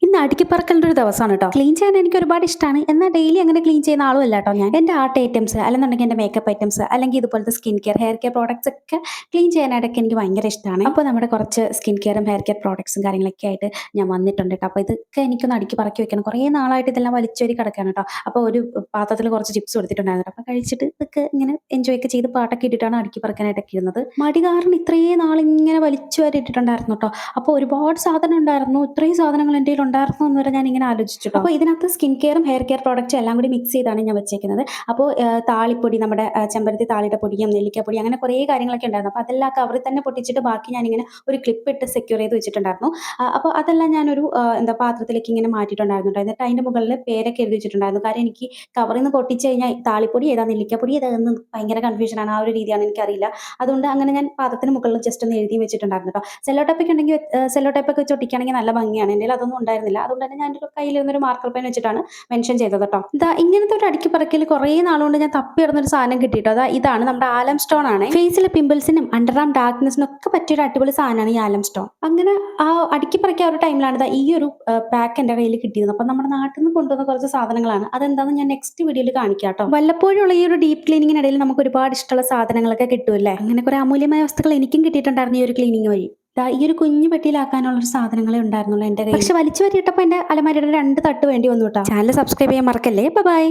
ഇന്ന് അടുക്കിപ്പറക്കലിൻ്റെ ഒരു ദിവസമാണ് കേട്ടോ. ക്ലീൻ ചെയ്യാൻ എനിക്ക് ഒരുപാട് ഇഷ്ടമാണ്. എന്നാൽ ഡെയിലി അങ്ങനെ ക്ലീൻ ചെയ്യുന്ന ആളും അല്ല കേട്ടോ ഞാൻ. എൻ്റെ ആർട്ട് ഐറ്റംസ് അല്ലെന്നുണ്ടെങ്കിൽ എൻ്റെ മേക്കപ്പ് ഐറ്റംസ് അല്ലെങ്കിൽ ഇതുപോലത്തെ skin care, hair care products ഒക്കെ ക്ലീൻ ചെയ്യാനായിട്ടൊക്കെ എനിക്ക് ഭയങ്കര ഇഷ്ടമാണ്. അപ്പോൾ നമ്മുടെ കുറച്ച് സ്കിൻ കെയറും ഹെയർ കെയർ പ്രോഡക്ട്സും കാര്യങ്ങളൊക്കെ ആയിട്ട് ഞാൻ വന്നിട്ടുണ്ട് കേട്ടോ. അപ്പോൾ ഇതൊക്കെ എനിക്കൊന്ന് അടുക്കി പറക്കി വെക്കണം. കുറേ നാളായിട്ട് ഇതെല്ലാം വലിച്ചൊരി കിടക്കുകയാണ് കേട്ടോ. അപ്പോൾ ഒരു പാത്രത്തിൽ കുറച്ച് ചിപ്സ് കൊടുത്തിട്ടുണ്ടായിരുന്നു. അപ്പോൾ കഴിച്ചിട്ട് ഇതൊക്കെ ഇങ്ങനെ എൻജോയ് ഒക്കെ ചെയ്ത് പാട്ടൊക്കെ ഇട്ടിട്ടാണ് അടുക്കി പറക്കാനായിട്ടൊക്കെ ഇരുന്നത്. മടി കാരണം ഇത്രയും നാളിങ്ങനെ വലിച്ചു വരെ ഇട്ടിട്ടുണ്ടായിരുന്നു കേട്ടോ. അപ്പോൾ ഒരുപാട് സാധനം ഉണ്ടായിരുന്നു. ഇത്രയും സാധനങ്ങൾ എൻ്റെ കയ്യിൽ ഉണ്ടായിരുന്നു എന്ന് വരെ ഞാൻ ഇങ്ങനെ ആലോചിച്ചു. അപ്പോൾ ഇതിനകത്ത് സ്കിൻ കെയറും ഹെയർ കെയർ പ്രോഡക്റ്റും എല്ലാം കൂടി മിക്സ് ചെയ്താണ് ഞാൻ വെച്ചേക്കുന്നത്. അപ്പോൾ താളിപ്പൊടി, നമ്മുടെ ചെമ്പരത്തി താളിയുടെ പൊടിയും നെല്ലിക്കപ്പൊടി അങ്ങനെ കുറേ കാര്യങ്ങളൊക്കെ ഉണ്ടായിരുന്നു. അപ്പോൾ അതെല്ലാം കവറിൽ തന്നെ പൊട്ടിച്ചിട്ട് ബാക്കി ഞാനിങ്ങനെ ഒരു ക്ലിപ്പ് ഇട്ട് സെക്യൂർ ചെയ്ത് വെച്ചിട്ടുണ്ടായിരുന്നു. അപ്പോൾ അതെല്ലാം ഞാനൊരു പാത്രത്തിലേക്ക് ഇങ്ങനെ മാറ്റിയിട്ടുണ്ടായിരുന്നു കേട്ടോ. എന്നിട്ട് അതിൻ്റെ മുകളിൽ പേരൊക്കെ എഴുതി വെച്ചിട്ടുണ്ടായിരുന്നു. കാര്യം എനിക്ക് കവറിൽ നിന്ന് പൊട്ടിച്ച് കഴിഞ്ഞാൽ താളിപ്പൊടി ഏതാ നെല്ലിക്കപ്പൊടി ഏതാണെന്ന് ഭയങ്കര കൺഫ്യൂഷനാണ്. ആ ഒരു രീതിയാണ് എനിക്കറിയില്ല. അതുകൊണ്ട് അങ്ങനെ ഞാൻ പാത്രത്തിന് മുകളിൽ ജസ്റ്റ് ഒന്ന് എഴുതി വെച്ചിട്ടുണ്ടായിരുന്നു കേട്ടോ. സെല്ലോ ടേപ്പൊക്കെ ഉണ്ടെങ്കിൽ സെല്ലോ ടേപ്പൊക്കെ വെച്ച് ഒട്ടിക്കുകയാണെങ്കിൽ നല്ല ഭംഗിയാണ്. എൻ്റെ കയ്യിൽ അതൊന്നും ഉണ്ടായിരുന്നില്ല. അതുകൊണ്ട് തന്നെ ഞാൻ എൻ്റെ കയ്യിലിരുന്നൊരു മാർക്കർ പെൻ വെച്ചിട്ടാണ് മെൻഷൻ ചെയ്തത് കേട്ടോ. ഇതാ ഇങ്ങനത്തെ ഒരു അടുക്കി പറക്കൽ കുറേ നാളുകൊണ്ട് ഞാൻ തപ്പി ഇടുന്നൊരു സാധനം കിട്ടിയിട്ടോ. അതാ ഇതാണ് നമ്മുടെ ആലം സ്റ്റോൺ ആണ്. ഫേസിലെ പിമ്പിൾസിനും അണ്ടർ ആം ഡാർക്ക്നെസ്സിനും ഒക്കെ പറ്റിയൊരു അടിപൊളി സാധനമാണ് ഈ ആലം സ്റ്റോൺ. അങ്ങനെ ആ അടുക്കി പറക്കിയ ഒരു ടൈമിലാണ് ഈ ഒരു പാക്ക് എൻ്റെ കയ്യിൽ കിട്ടിയത്. അപ്പം നമ്മുടെ നാട്ടിൽ നിന്ന് കൊണ്ടുവന്ന കുറച്ച് സാധനങ്ങളാണ്. അതെന്താണെന്ന് ഞാൻ നെക്സ്റ്റ് വീഡിയോയിൽ കാണിക്കാം കേട്ടോ. വല്ലപ്പോഴും ഉള്ള ഈ ഒരു ഡീപ്പ് ക്ലീനിങ്ങിനിടയിൽ നമുക്ക് ഒരുപാട് ഇഷ്ടമുള്ള സാധനങ്ങളൊക്കെ കിട്ടുമല്ലേ. അങ്ങനെ കുറെ അമൂല്യമായ വസ്തുക്കൾ എനിക്കും കിട്ടിയിട്ടുണ്ടായിരുന്നു ഈ ഒരു ക്ലീനിങ് വഴി. ഈ ഒരു കുഞ്ഞു പെട്ടിയിലാക്കാനുള്ള ഒരു സാധനങ്ങളെ ഉണ്ടായിരുന്നുള്ളൂ എൻ്റെ കയ്യിൽ. പക്ഷെ വലിച്ചു വരിയിട്ടപ്പോൾ എൻ്റെ അലമാരിയുടെ 2 തട്ട് വേണ്ടി വന്നു കേട്ടോ. ചാനൽ സബ്സ്ക്രൈബ് ചെയ്യാൻ മറക്കല്ലേ. ബൈ.